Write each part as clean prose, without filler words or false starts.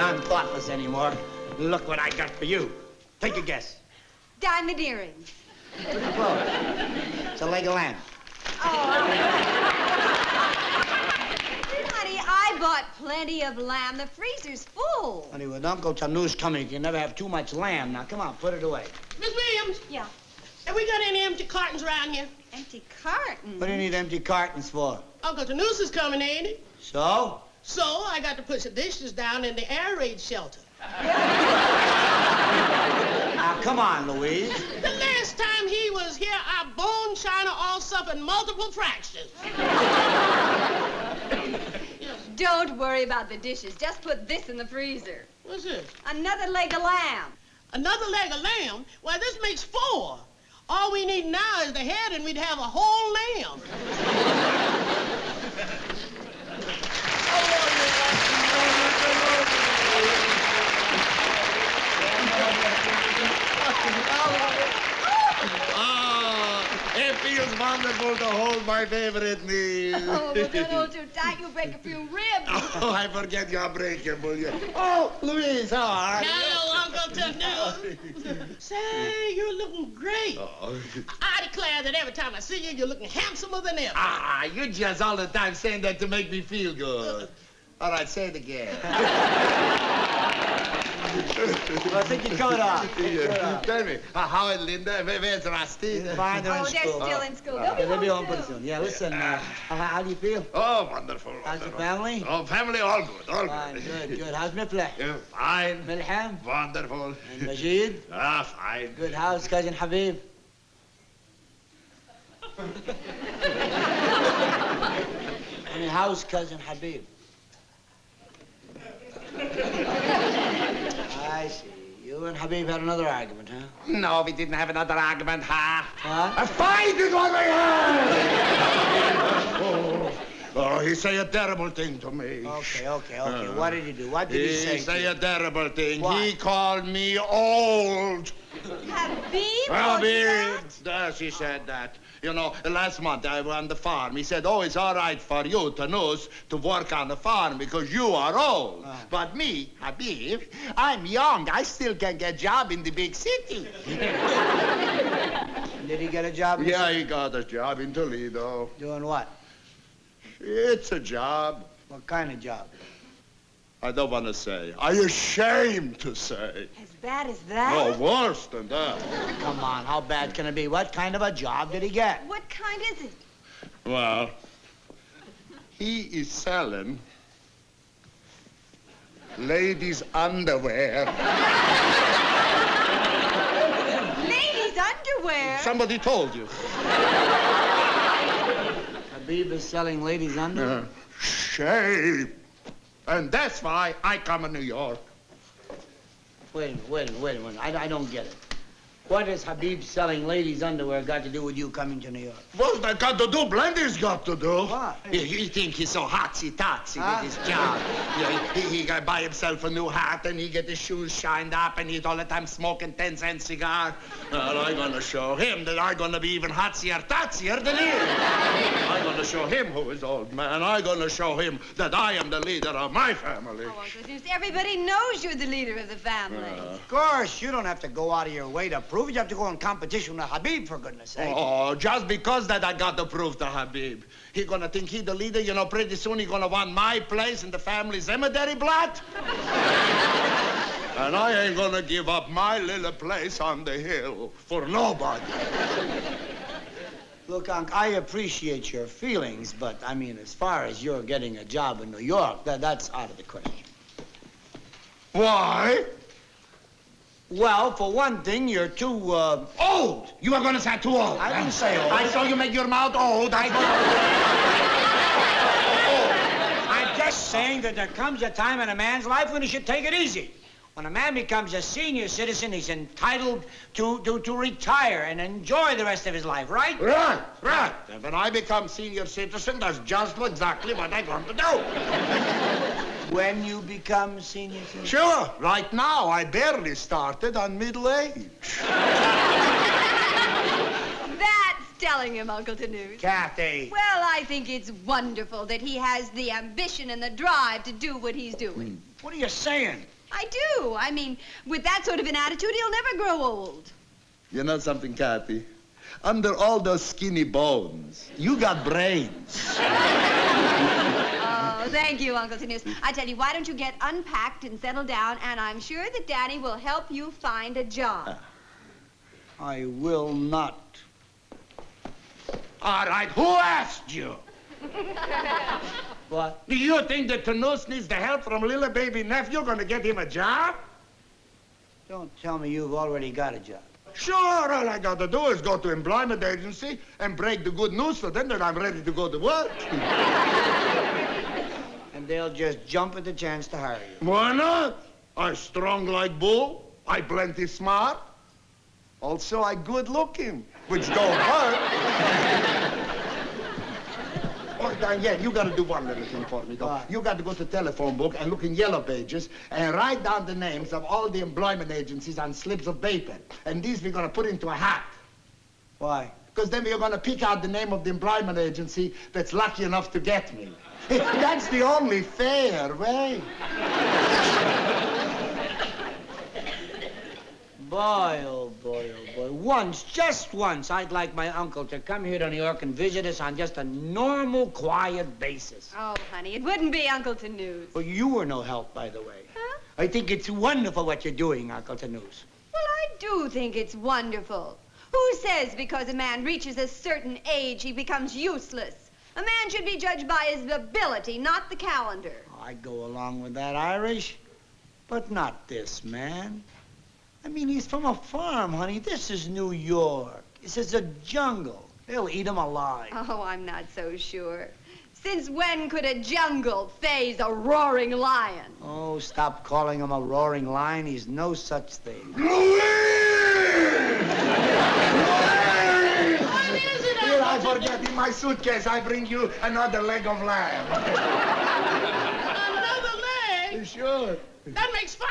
aren't thoughtless anymore. Look what I got for you. Take a guess. Diamond earrings. Pretty close. It's a leg of lamb. Oh. Honey, I bought plenty of lamb. The freezer's full. Honey, with Uncle Tonoose coming, you can never have too much lamb. Now, come on, put it away. Miss Williams? Yeah. Have we got any empty cartons around here? Empty cartons? What do you need empty cartons for? Uncle Tonoose is coming, ain't he? So? So I got to put the dishes down in the air raid shelter. Now, come on, Louise. The last time he was here, our bone china all suffered multiple fractures. Don't worry about the dishes. Just put this in the freezer. What's this? Another leg of lamb. Another leg of lamb? Well, this makes 4. All we need now is the head, and we'd have a whole lamb. It feels wonderful to hold my favorite knee. Oh, but don't hold too tight. You'll break a few ribs. Oh, I forget you're breakable. Oh, Louise, how are you? Hello, Uncle Tonoose. Say, you're looking great. Oh. I declare that every time I see you, you're looking handsomer than ever. Ah, you're just all the time saying that to make me feel good. All right, say it again. Well, take your coat off. Take your coat off. Tell me, how is Linda? Where's Rusty? Fine, they're in Oh, they're school. still in school. They'll be home soon. pretty soon. Yeah, listen, how do you feel? Oh, wonderful. How's your wonderful. family? Oh, family, all good, all Fine, good. good. How's Mifleh? Yeah, fine. Milham? Wonderful. And Majid? Ah, fine. Good. How's cousin Habib? I mean, how's cousin Habib? I see. You and Habib had another argument, huh? No, we didn't have another argument, huh? What? A fight is what we had! Oh, he say a terrible thing to me. Okay. What did he do? What did he say? He say a terrible thing. What? He called me old. Habib? Habib. Yes, he said that. You know, last month I was on the farm. He said, oh, it's all right for you, Tonoose, to work on the farm because you are old. But me, Habib, I'm young. I still can get a job in the big city. Did he get a job? Yeah, he got a job in Toledo. Doing what? It's a job. What kind of job? I don't want to say. I'm ashamed to say. As bad as that? No, worse than that. Come on, how bad can it be? What kind of a job did he get? What kind is it? Well, he is selling ladies' underwear. Ladies' underwear? Somebody told you. Habib is selling ladies' underwear? Shame. And that's why I come to New York. Wait a minute. I don't get it. What has Habib selling ladies' underwear got to do with you coming to New York? What's that got to do? Blendy's got to do. What? He think he's so hotsy-totsy with his job. Yeah, he got buy himself a new hat, and he get his shoes shined up, and he's all the time smoking 10-cent cigar. Well, I'm gonna show him that I'm gonna be even hotsier-totsier than he is. I'm gonna show him who is old man. I'm gonna show him that I am the leader of my family. Oh, Uncle Tonoose, everybody knows you're the leader of the family. Of course, you don't have to go out of your way to prove it. You have to go in competition with Habib, for goodness sake. Oh, just because that I got to prove to Habib. He gonna think he the leader, you know, pretty soon he gonna want my place in the family cemetery plot. And I ain't gonna give up my little place on the hill for nobody. Look, Unc, I appreciate your feelings, but, I mean, as far as you're getting a job in New York, that's out of the question. Why? Well, for one thing, you're too, Old! You are gonna say too old. I didn't say old. I saw you make your mouth old. I'm just saying that there comes a time in a man's life when he should take it easy. When a man becomes a senior citizen, he's entitled to retire and enjoy the rest of his life, right? Right. And when I become senior citizen, that's just exactly what I'm going to do. When you become senior citizen? Sure. Right now, I barely started on middle age. That's telling him, Uncle Tonoose. Kathy. Well, I think it's wonderful that he has the ambition and the drive to do what he's doing. What are you saying? I do. I mean, with that sort of an attitude, he'll never grow old. You know something, Kathy? Under all those skinny bones, you got brains. Oh, thank you, Uncle Tonoose. I tell you, why don't you get unpacked and settle down, and I'm sure that Daddy will help you find a job. I will not. All right, who asked you? What? Do you think that Tonoose needs the help from little baby nephew gonna get him a job? Don't tell me you've already got a job. Sure, all I gotta do is go to employment agency and break the good news to them that I'm ready to go to work. And they'll just jump at the chance to hire you. Why not? I strong like bull. I plenty smart. Also, I good looking, which don't hurt. Oh, yeah, you gotta do one little thing for me, though. What? You got to go to telephone book and look in yellow pages and write down the names of all the employment agencies on slips of paper. And these we're gonna put into a hat. Why? Because then we're gonna pick out the name of the employment agency that's lucky enough to get me. That's the only fair way. Boy, oh boy, oh boy. Once, just once, I'd like my uncle to come here to New York and visit us on just a normal, quiet basis. Oh, honey, it wouldn't be Uncle Tonoose. Well, you were no help, by the way. Huh? I think it's wonderful what you're doing, Uncle Tonoose. Well, I do think it's wonderful. Who says because a man reaches a certain age, he becomes useless? A man should be judged by his ability, not the calendar. I go along with that, Irish. But not this man. I mean, he's from a farm, honey. This is New York. This is a jungle. They'll eat him alive. Oh, I'm not so sure. Since when could a jungle phase a roaring lion? Oh, stop calling him a roaring lion. He's no such thing. Here, I forget in my suitcase. I bring you another leg of lamb. Another leg? Sure. That makes 5.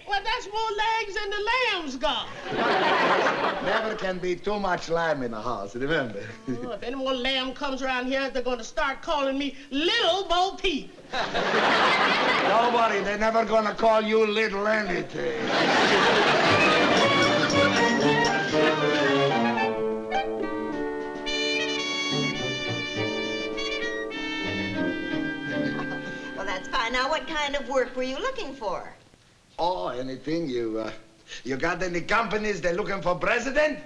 Well, that's more legs than the lamb's got. Never can be too much lamb in the house, remember? Oh, if any more lamb comes around here, they're going to start calling me Little Bo Peep. Don't worry, they're never gonna call you little anything. Well, that's fine. Now, what kind of work were you looking for? Oh, anything. You got any companies that looking for president?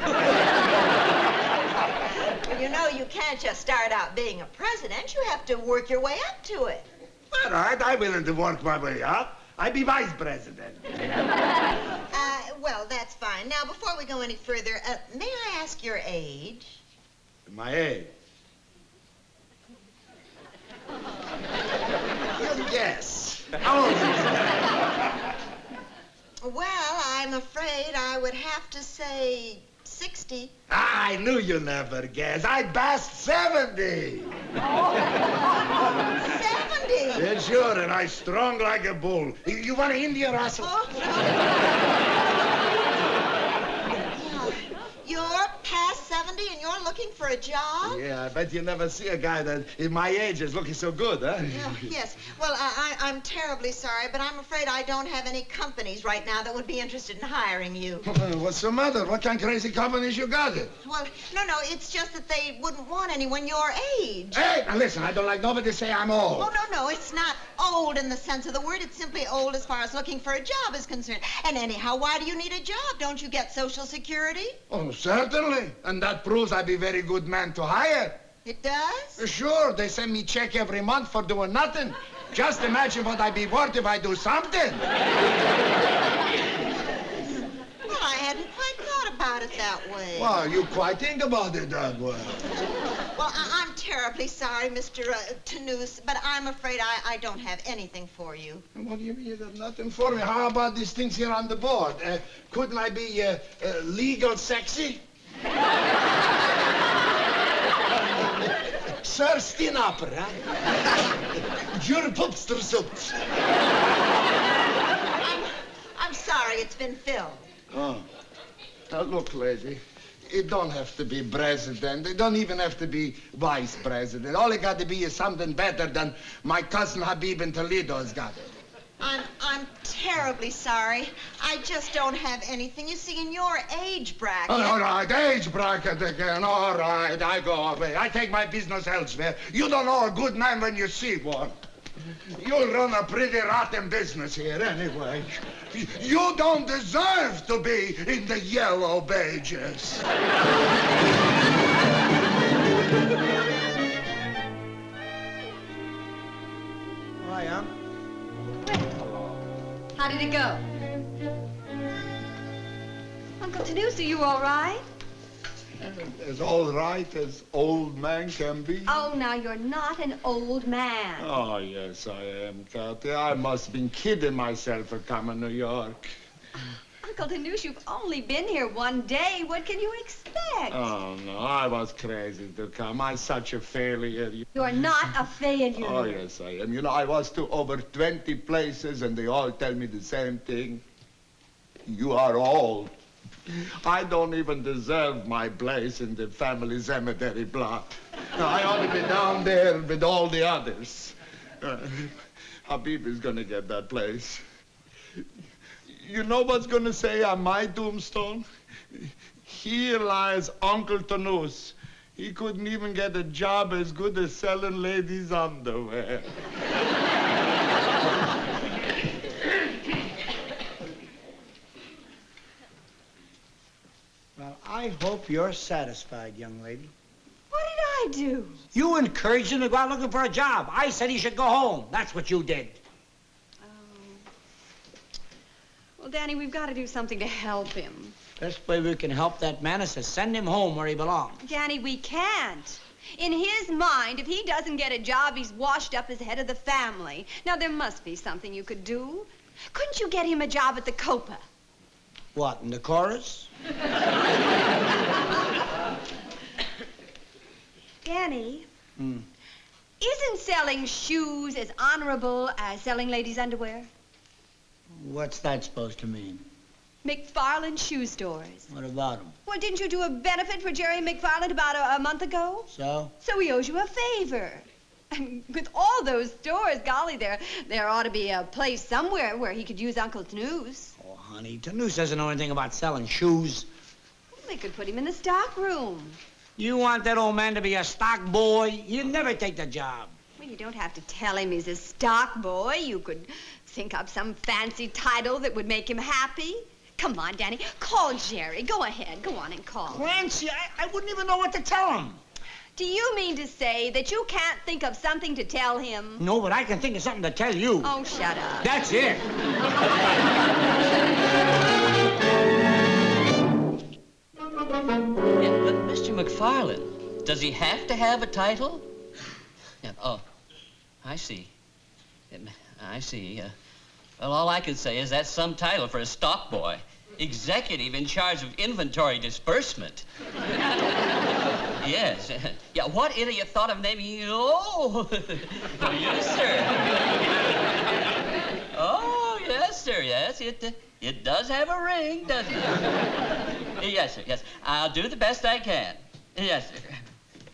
Well, you know, you can't just start out being a president. You have to work your way up to it. All right, I'm willing to work my way up. I be vice president. Well, that's fine. Now, before we go any further, may I ask your age? My age? Yes. How old is that? Well, I'm afraid I would have to say 60. I knew you'd never guess. I passed 70. 70? Yeah, sure, and I strong like a bull. You want an Indian Russell? Oh. You're past 70 and you're looking for a job? Yeah, I bet you never see a guy that in my age is looking so good, huh? Oh, yes. Well, I'm terribly sorry, but I'm afraid I don't have any companies right now that would be interested in hiring you. What's the matter? What kind of crazy companies you got it? Well, no, it's just that they wouldn't want anyone your age. Hey, now listen, I don't like nobody to say I'm old. Oh, no, it's not old in the sense of the word. It's simply old as far as looking for a job is concerned. And anyhow, why do you need a job? Don't you get Social Security? Oh, certainly. And that proves I be very good man to hire. It does? Sure, they send me check every month for doing nothing. Just imagine what I'd be worth if I do something. Well, I hadn't quite thought about it that way. Well, you quite think about it that way. Well, I'm terribly sorry, Mr. Tonoose, but I'm afraid I don't have anything for you. What do you mean you got nothing for me? How about these things here on the board? Couldn't I be legal sexy? Sir Steenapper, huh? Jur Pupstersups. I'm sorry, it's been filled. Oh. Now, look, lady. It don't have to be president. It don't even have to be vice president. All it got to be is something better than my cousin Habib in Toledo's got it. I'm terribly sorry. I just don't have anything. You see, in your age bracket... All right, age bracket again. All right, I go away. I take my business elsewhere. You don't know a good man when you see one. You run a pretty rotten business here anyway. You don't deserve to be in the yellow pages. Hiya. How did it go? Uncle Tonoose, are you all right? As all right as old man can be. Oh, now you're not an old man. Oh, yes, I am, Kathy. I must have been kidding myself for coming to New York. Uncle Tonoose, you've only been here one day. What can you expect? Oh, no, I was crazy to come. I'm such a failure. You're not a failure. Oh, yes, I am. You know, I was to over 20 places, and they all tell me the same thing. You are old. I don't even deserve my place in the family cemetery plot. I ought to be down there with all the others. Habib is gonna get that place. You know what's gonna say on my tombstone? Here lies Uncle Tonoose. He couldn't even get a job as good as selling ladies' underwear. Well, I hope you're satisfied, young lady. What did I do? You encouraged him to go out looking for a job. I said he should go home. That's what you did. Oh. Well, Danny, we've got to do something to help him. Best way we can help that man is to send him home where he belongs. Danny, we can't. In his mind, if he doesn't get a job, he's washed up as head of the family. Now, there must be something you could do. Couldn't you get him a job at the Copa? What, in the chorus? Danny, isn't selling shoes as honorable as selling ladies' underwear? What's that supposed to mean? McFarland shoe stores. What about him? Well, didn't you do a benefit for Jerry McFarland about a month ago? So? So he owes you a favor. And with all those stores, golly, there ought to be a place somewhere where he could use Uncle Tonoose. Oh, honey, Tonoose doesn't know anything about selling shoes. They could put him in the stock room. You want that old man to be a stock boy? He'd never take the job. Well, you don't have to tell him he's a stock boy. You could think up some fancy title that would make him happy. Come on, Danny, call Jerry. Go ahead, go on and call. Clancy, I wouldn't even know what to tell him. Do you mean to say that you can't think of something to tell him? No, but I can think of something to tell you. Oh, shut up. That's it. Yeah, but Mr. McFarland, does he have to have a title? Yeah, oh, I see. I see. Well, all I can say is that's some title for a stock boy. Executive in charge of inventory disbursement. Yes. Yeah, what idiot thought of naming you? Oh, yes, sir. Oh, yes, sir, yes. It does have a ring, doesn't it? Yes, sir, yes. I'll do the best I can. Yes, sir.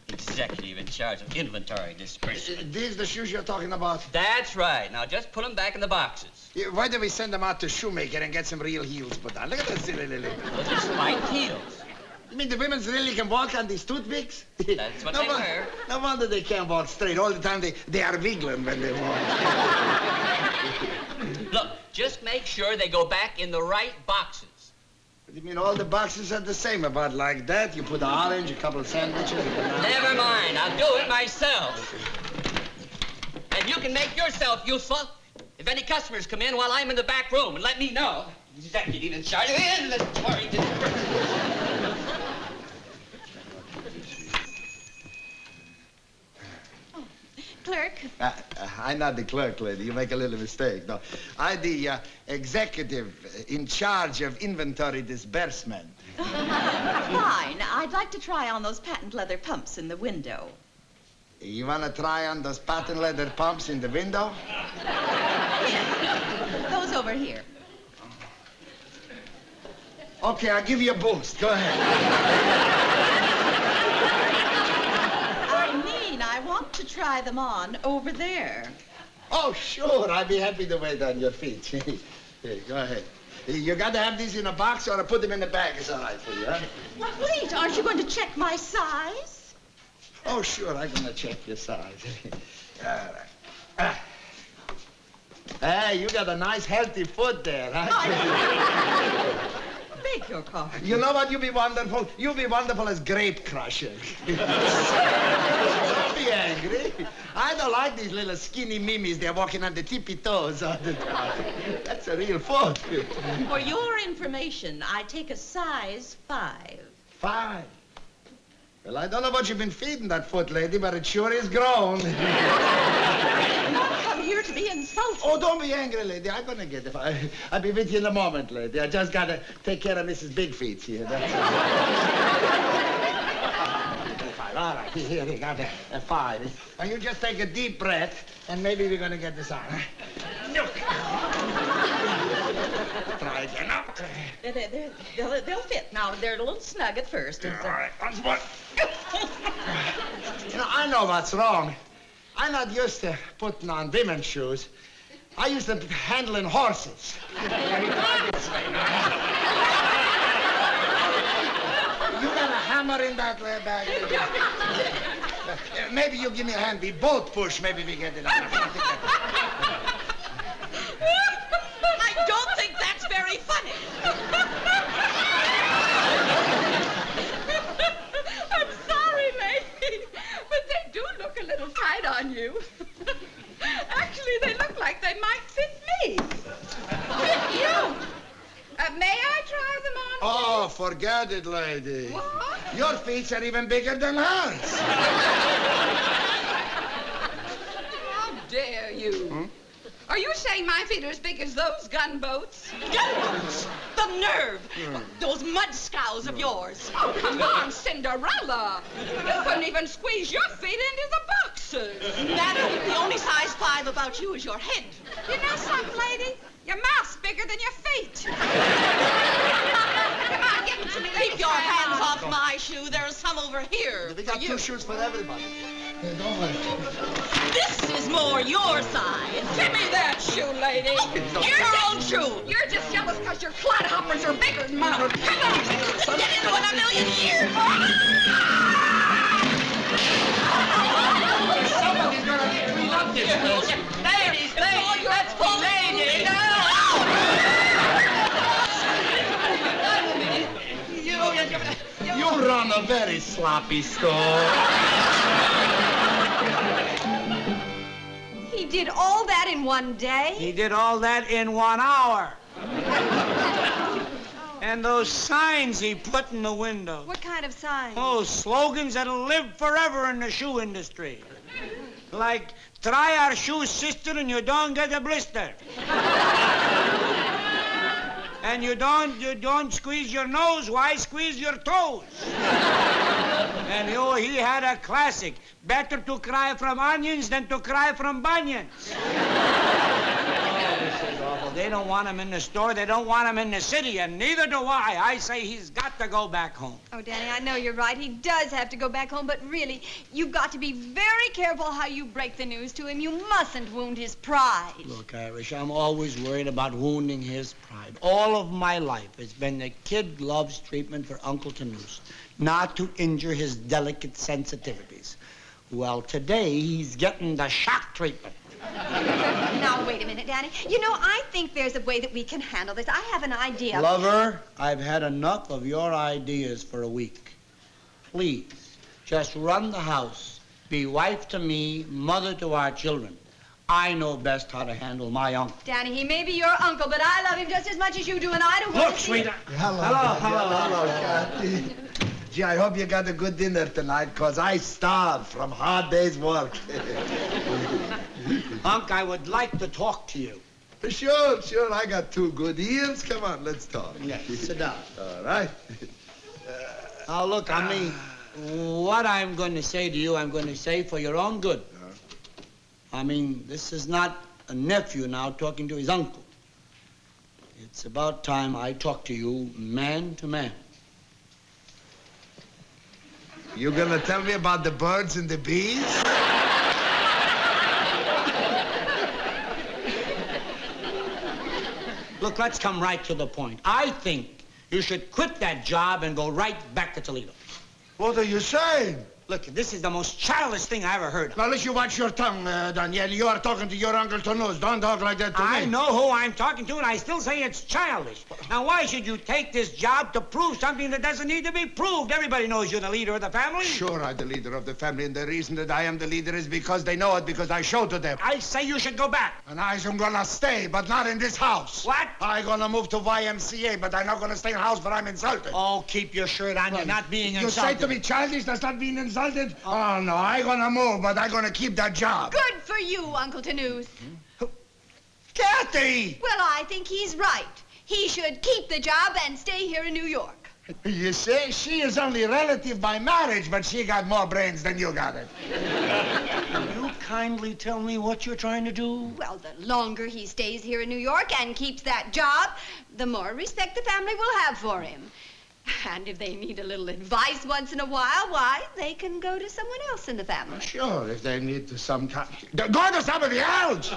Executive in charge of inventory disbursement. These the shoes you're talking about? That's right. Now, just put them back in the boxes. Yeah, why don't we send them out to shoemaker and get some real heels put on? Look at that silly lily. Those are spiked heels. You mean the women's really can walk on these toothpicks? That's what they wear. No wonder they can't walk straight. All the time they are wiggling when they walk. Look, just make sure they go back in the right boxes. You mean all the boxes are the same, about like that? You put an orange, a couple of sandwiches, a banana. Never mind, I'll do it myself. And you can make yourself useful if any customers come in while I'm in the back room and let me know. Executive in charge of inventory disbursement. Clerk. I'm not the clerk, lady. You make a little mistake. No, I'm the executive in charge of inventory disbursement. Fine. I'd like to try on those patent leather pumps in the window. You want to try on those patent leather pumps in the window? Those over here. Okay, I'll give you a boost. Go ahead. I want to try them on over there. Oh, sure. I'd be happy to wait on your feet. Here, go ahead. You got to have these in a box or I put them in the bag. It's all right for you, huh? Well, wait, aren't you going to check my size? Oh, sure. I'm going to check your size. All right. Hey, you got a nice, healthy foot there, huh? Beg your pardon. You know what? You'll be wonderful. You'll be wonderful as grape crusher. Don't be angry. I don't like these little skinny mimis. They're walking on the tippy toes all the time. That's a real foot. For your information, I take a size 5. 5? Well, I don't know what you've been feeding that foot, lady, but it sure is grown. Don't come here to be insulted. Oh, don't be angry, lady. I'm gonna get it. I'll be with you in a moment, lady. I just gotta take care of Mrs. Big Feet here. That's all. All right, here you got a 5. And you just take a deep breath, and maybe we're gonna get this on. Try again. They'll fit. Now, they're a little snug at first. All right, once more. You know, I know what's wrong. I'm not used to putting on women's shoes. I used to handling horses. You got a hammer in that bag? Maybe you give me a hand. We both push. Maybe we get it on. I don't think that's very funny. I'm sorry, lady, but they do look a little tight on you. Actually, they look like they might fit me. Fit you. May I try them on? Oh, forget it, lady. What? Your feet are even bigger than hers. How dare you? Hmm? Are you saying my feet are as big as those gunboats? Gunboats! The nerve! Those mud scows of yours. Oh, come on, Cinderella. You couldn't even squeeze your feet into the boxes. Madam, the only size 5 about you is your head. You know something, lady? Your mouth's bigger than your feet. Come on, give them to me. Keep your hands off my shoe. There's some over here. We got for you. 2 shoes for everybody. Don't worry. This is more your size. Give me that shoe, lady. Here's your own shoe. You're just jealous because your clodhoppers are bigger than mine. Come on. Get into it a million years. Somebody's gonna clean up this mess. Ladies, let's pull lady. You run a very sloppy store. He did all that in one day? He did all that in 1 hour. And those signs he put in the window. What kind of sign? Oh, slogans that'll live forever in the shoe industry. Like, try our shoes, sister, and you don't get a blister. And you don't squeeze your nose, why squeeze your toes? And he had a classic. Better to cry from onions than to cry from bunions. They don't want him in the store. They don't want him in the city, and neither do I. I say he's got to go back home. Oh, Danny, I know you're right. He does have to go back home, but really, you've got to be very careful how you break the news to him. You mustn't wound his pride. Look, Irish, I'm always worried about wounding his pride. All of my life it's been the kid loves treatment for Uncle Tonoose, not to injure his delicate sensitivities. Well, today he's getting the shock treatment. Now, wait a minute, Danny. You know, I think there's a way that we can handle this. I have an idea. Lover, I've had enough of your ideas for a week. Please, just run the house. Be wife to me, mother to our children. I know best how to handle my uncle. Danny, he may be your uncle, but I love him just as much as you do, and I don't want Look, to see sweetheart. Hello, Kathy. Gee, I hope you got a good dinner tonight, 'cause I starved from hard day's work. Unc, I would like to talk to you. Sure, I got 2 good ears. Come on, let's talk. Yes, sit down. All right. Now, look, I mean, what I'm going to say to you, I'm going to say for your own good. I mean, this is not a nephew now talking to his uncle. It's about time I talk to you man to man. You gonna tell me about the birds and the bees? Look, let's come right to the point. I think you should quit that job and go right back to Toledo. What are you saying? Look, this is the most childish thing I ever heard of. Now, let you watch your tongue, Daniel. You are talking to your Uncle Tonoose. Don't talk like that to me. I know who I'm talking to, and I still say it's childish. Now, why should you take this job to prove something that doesn't need to be proved? Everybody knows you're the leader of the family. Sure, I'm the leader of the family, and the reason that I am the leader is because they know it, because I showed to them. I say you should go back. And I'm gonna stay, but not in this house. What? I'm gonna move to YMCA, but I'm not gonna stay in a house where I'm insulted. Oh, keep your shirt on. You're not being You insulted. say to me childish, that's not being insulted? Oh, no, I'm gonna move, but I'm gonna keep that job. Good for you, Uncle Tonoose. Kathy! Well, I think he's right. He should keep the job and stay here in New York. You say she is only a relative by marriage, but she got more brains than you got it. Will you kindly tell me what you're trying to do? Well, the longer he stays here in New York and keeps that job, the more respect the family will have for him. And if they need a little advice once in a while, why, they can go to someone else in the family. Sure, if they need to some kind... Go to somebody else!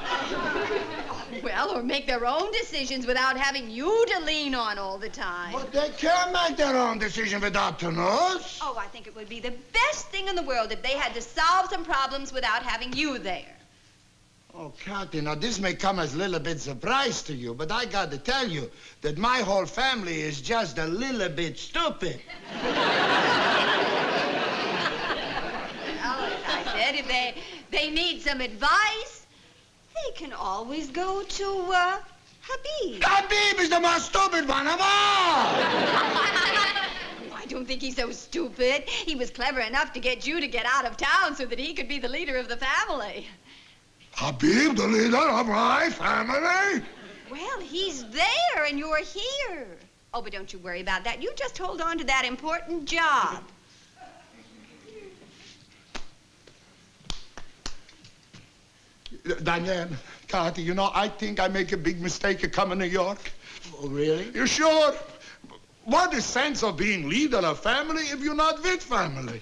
Well, or make their own decisions without having you to lean on all the time. But they can't make their own decision without Tonoose. Oh, I think it would be the best thing in the world if they had to solve some problems without having you there. Oh, Kathy, now this may come as a little bit surprise to you, but I got to tell you that my whole family is just a little bit stupid. Well, as I said, if they need some advice, they can always go to, Habib. Habib is the most stupid one of all! I don't think he's so stupid. He was clever enough to get you to get out of town so that he could be the leader of the family. Habib, the leader of my family? Well, he's there and you're here. Oh, but don't you worry about that. You just hold on to that important job. Daniel, Kathy, you know, I think I make a big mistake of coming to New York. Oh, really? You sure? What is sense of being leader of family if you're not with family?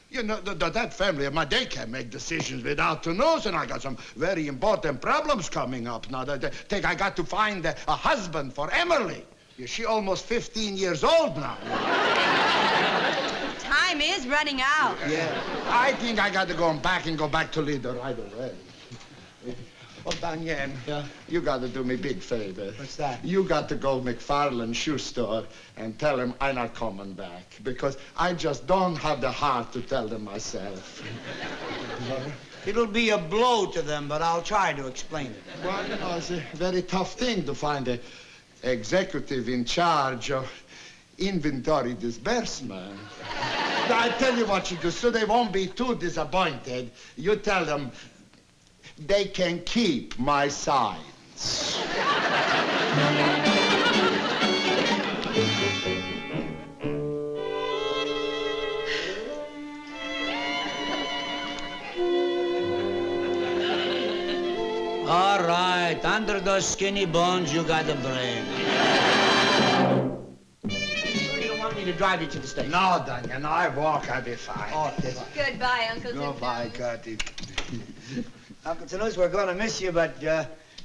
You know, that family of mine, they can't make decisions without Tonoose, and I got some very important problems coming up now. I got to find a husband for Emily. She almost 15 years old now. Time is running out. Yeah, I think I got to go back to leader right away. Well, Daniel, you got to do me a big favor. What's that? You got to go McFarlane shoe store and tell him I'm not coming back because I just don't have the heart to tell them myself. It'll be a blow to them, but I'll try to explain it. Well, you know, it's a very tough thing to find an executive in charge of inventory disbursement. I tell you what you do, so they won't be too disappointed. You tell them they can keep my signs. All right, under those skinny bones, you got a brain. You don't want me to drive you to the station? No, Daniel, no, I walk, I'll be fine. Oh, Goodbye, Uncle Goodbye, Tonoose. Kathy. Uncle Tonoose, we're going to miss you, but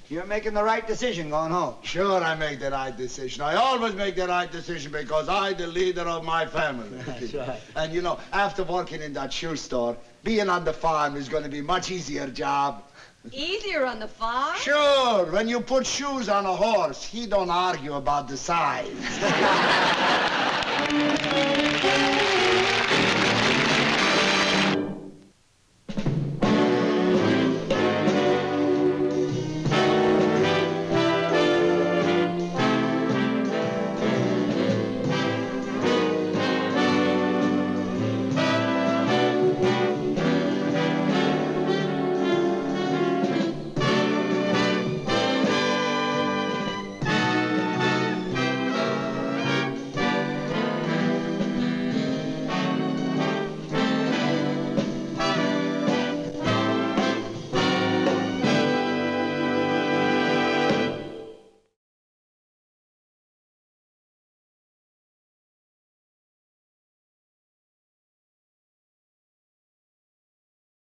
you're making the right decision going home. Sure, I make the right decision. I always make the right decision because I'm the leader of my family. That's right. And, you know, after working in that shoe store, being on the farm is going to be a much easier job. Easier on the farm? Sure, when you put shoes on a horse, he don't argue about the size.